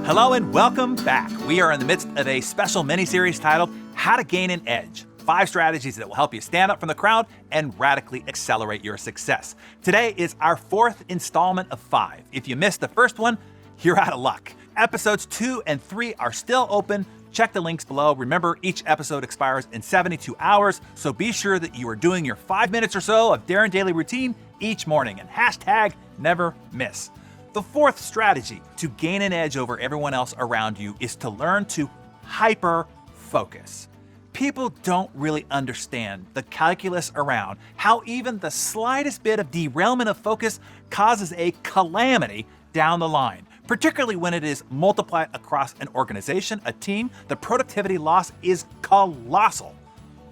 Hello and welcome back. We are in the midst of a special mini-series titled How to Gain an Edge. 5 strategies that will help you stand up from the crowd and radically accelerate your success. Today is our 4th installment of 5. If you missed the first one, you're out of luck. Episodes 2 and 3 are still open. Check the links below. Remember, each episode expires in 72 hours, so be sure that you are doing your 5 minutes or so of Darren Daily Routine each morning, and hashtag never miss. The 4th strategy to gain an edge over everyone else around you is to learn to hyper-focus. People don't really understand the calculus around how even the slightest bit of derailment of focus causes a calamity down the line. Particularly when it is multiplied across an organization, a team, the productivity loss is colossal.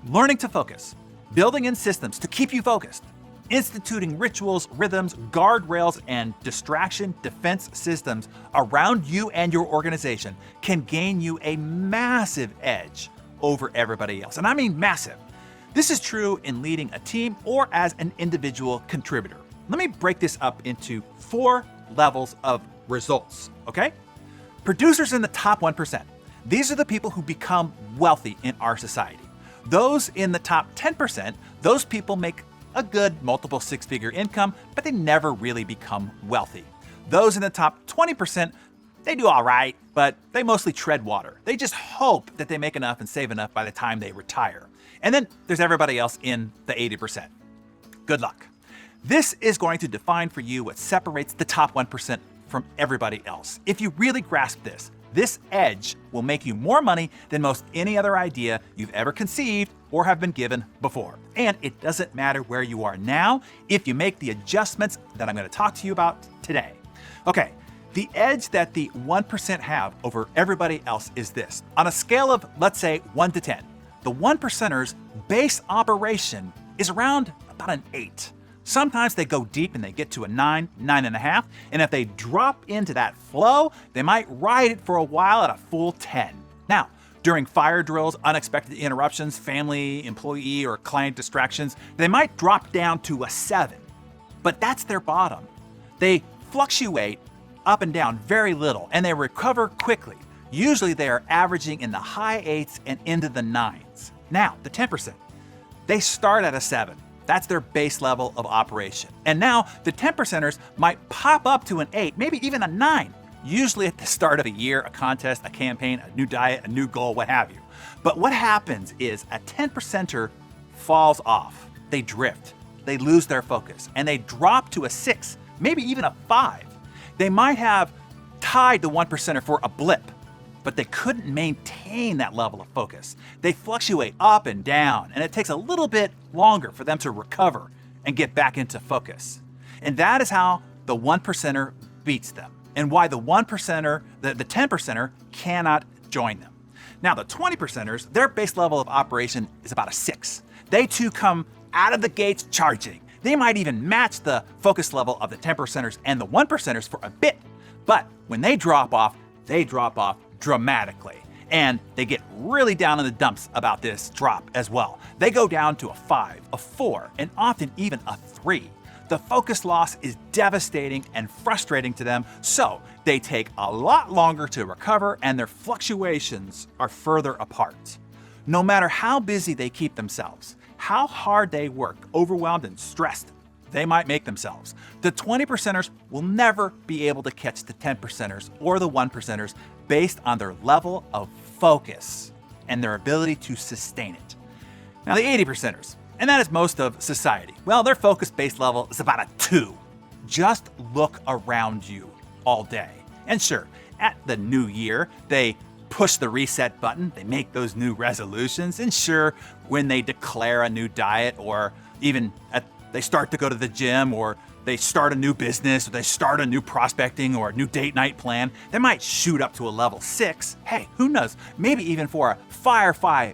Learning to focus, building in systems to keep you focused, instituting rituals, rhythms, guardrails, and distraction defense systems around you and your organization can gain you a massive edge over everybody else. And I mean massive. This is true in leading a team or as an individual contributor. Let me break this up into 4 levels of results, okay? Producers in the top 1%. These are the people who become wealthy in our society. Those in the top 10%, those people make a good multiple 6-figure income, but they never really become wealthy. Those in the top 20%, they do all right, but they mostly tread water. They just hope that they make enough and save enough by the time they retire. And then there's everybody else in the 80%. Good luck. This is going to define for you what separates the top 1% from everybody else. If you really grasp this edge will make you more money than most any other idea you've ever conceived or have been given before. And it doesn't matter where you are now if you make the adjustments that I'm going to talk to you about today. Okay, the edge that the 1% have over everybody else is this. On a scale of, let's say, 1 to 10, the 1%ers' base operation is around about an 8. Sometimes they go deep and they get to a 9, 9.5, and if they drop into that flow, they might ride it for a while at a full 10. Now, during fire drills, unexpected interruptions, family, employee, or client distractions, they might drop down to a 7. But that's their bottom. They fluctuate up and down very little, and they recover quickly. Usually they are averaging in the high 8s and into the 9s. Now, the 10%, they start at a 7. That's their base level of operation. And now the 10%ers might pop up to an 8, maybe even a 9, usually at the start of a year, a contest, a campaign, a new diet, a new goal, what have you. But what happens is a 10%er falls off. They drift, they lose their focus, and they drop to a 6, maybe even a 5. They might have tied the 1%er for a blip, but they couldn't maintain that level of focus. They fluctuate up and down, and it takes a little bit longer for them to recover and get back into focus. And that is how the 1%er beats them, and why the 1%er, the 10%er cannot join them. Now, the 20%ers, their base level of operation is about a 6. They too come out of the gates charging. They might even match the focus level of the 10%ers and the 1%ers for a bit, but when they drop off dramatically. And they get really down in the dumps about this drop as well. They go down to a 5, a 4, and often even a 3. The focus loss is devastating and frustrating to them, so they take a lot longer to recover and their fluctuations are further apart. No matter how busy they keep themselves, how hard they work, overwhelmed and stressed they might make themselves, the 20%ers will never be able to catch the 10%ers or the 1%ers based on their level of focus and their ability to sustain it. Now, the 80%ers, and that is most of society, well, their focus-based level is about a 2. Just look around you all day. And sure, at the new year, they push the reset button, they make those new resolutions, and sure, when they declare a new diet or even they start to go to the gym, or they start a new business, or they start a new prospecting or a new date night plan, they might shoot up to a level 6. Hey, who knows? Maybe even for a firefly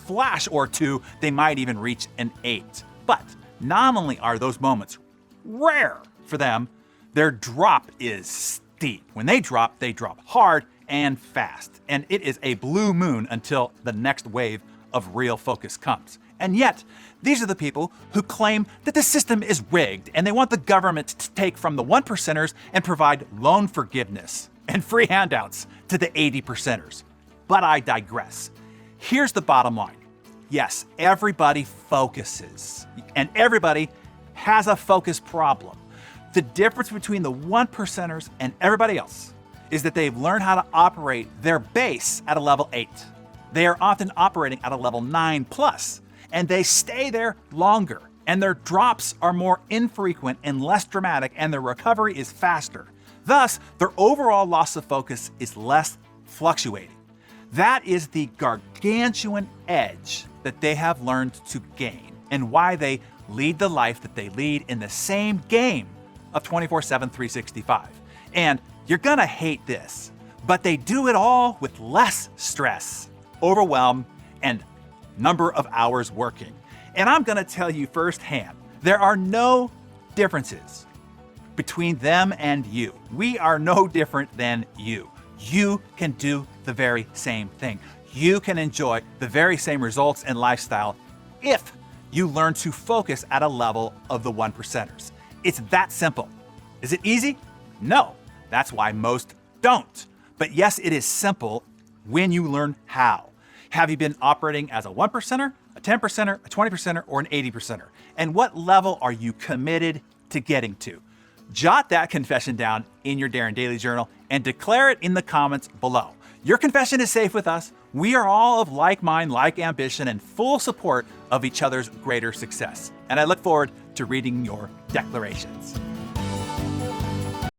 flash or 2, they might even reach an 8. But not only are those moments rare for them, their drop is steep. When they drop hard and fast. And it is a blue moon until the next wave of real focus comes. And yet, these are the people who claim that the system is rigged and they want the government to take from the 1%ers and provide loan forgiveness. And and free handouts to the 80 percenters. But I digress. Here's the bottom line. Yes, everybody focuses, and everybody has a focus problem. The difference between the 1 percenters and everybody else is that they've learned how to operate their base at a level 8. They are often operating at a level 9 plus, and they stay there longer, and their drops are more infrequent and less dramatic, and their recovery is faster. Thus, their overall loss of focus is less fluctuating. That is the gargantuan edge that they have learned to gain, and why they lead the life that they lead in the same game of 24/7, 365. And you're gonna hate this, but they do it all with less stress, overwhelm, and number of hours working. And I'm gonna tell you firsthand, there are no differences between them and you. We are no different than you. You can do the very same thing. You can enjoy the very same results and lifestyle if you learn to focus at a level of the 1 percenters. It's that simple. Is it easy? No. That's why most don't. But yes, it is simple when you learn how. Have you been operating as a 1 percenter, a 10 percenter, a 20 percenter, or an 80 percenter? And what level are you committed to getting to? Jot that confession down in your Darren Daily Journal and declare it in the comments below. Your confession is safe with us. We are all of like mind, like ambition, and full support of each other's greater success. And I look forward to reading your declarations.